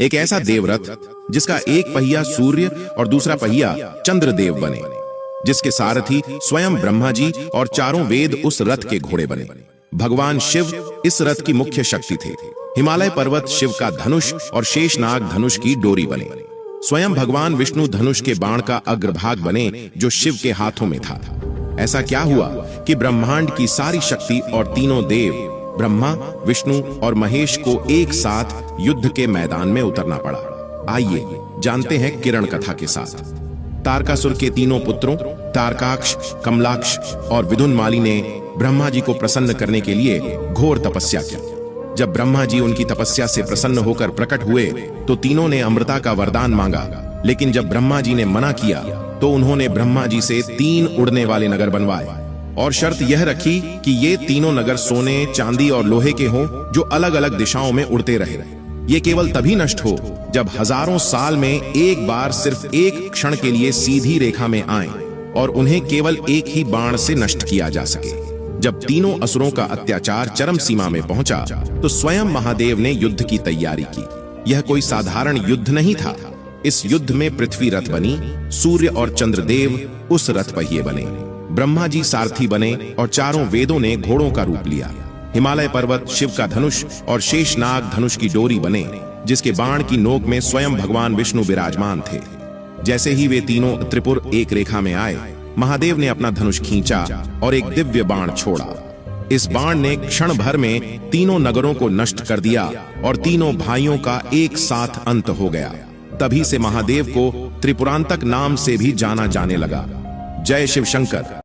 एक ऐसा देवरथ जिसका एक पहिया सूर्य और दूसरा पहिया चंद्रदेव बने, जिसके सारथी स्वयं ब्रह्मा जी और चारों वेद उस रथ के घोड़े बने। भगवान शिव इस रथ की मुख्य शक्ति थे। हिमालय पर्वत शिव का धनुष और शेषनाग धनुष की डोरी बने। स्वयं भगवान विष्णु धनुष के बाण का अग्रभाग बने जो शिव के हाथों में था। ऐसा क्या हुआ कि ब्रह्मांड की सारी शक्ति और तीनों देव ब्रह्मा, विष्णु और महेश को एक साथ युद्ध के मैदान में उतरना पड़ा। आइए जानते हैं किरण कथा के साथ। तारकासुर के तीनों पुत्रों तारकाक्ष, कमलाक्ष और विदुनमाली ने ब्रह्मा जी को प्रसन्न करने के लिए घोर तपस्या की। जब ब्रह्मा जी उनकी तपस्या से प्रसन्न होकर प्रकट हुए तो तीनों ने अमृता का वरदान मांगा, लेकिन जब ब्रह्मा जी ने मना किया तो उन्होंने ब्रह्मा जी से 3 उड़ने वाले नगर बनवाए और शर्त यह रखी कि ये तीनों नगर सोने, चांदी और लोहे के हों जो अलग अलग दिशाओं में उड़ते रहे। ये केवल तभी नष्ट हो जब हजारों साल में एक बार सिर्फ एक क्षण के लिए सीधी रेखा में आए और उन्हें केवल एक ही बाण से नष्ट किया जा सके। जब तीनों असुरों का अत्याचार चरम सीमा में पहुंचा तो स्वयं महादेव ने युद्ध की तैयारी की। यह कोई साधारण युद्ध नहीं था। इस युद्ध में पृथ्वी रथ बनी, सूर्य और चंद्रदेव उस रथ पहिए बने, ब्रह्मा जी सारथी बने और चारों वेदों ने घोड़ों का रूप लिया। हिमालय पर्वत शिव का धनुष और शेषनाग धनुष की डोरी बने, जिसके बाण की नोक में स्वयं भगवान विष्णु विराजमान थे। जैसे ही वे तीनों त्रिपुर एक रेखा में आए, महादेव ने अपना धनुष खींचा और एक दिव्य बाण छोड़ा। इस बाण ने क्षण भर में तीनों नगरों को नष्ट कर दिया और तीनों भाइयों का एक साथ अंत हो गया। तभी से महादेव को त्रिपुरांतक नाम से भी जाना जाने लगा। जय शिव शंकर।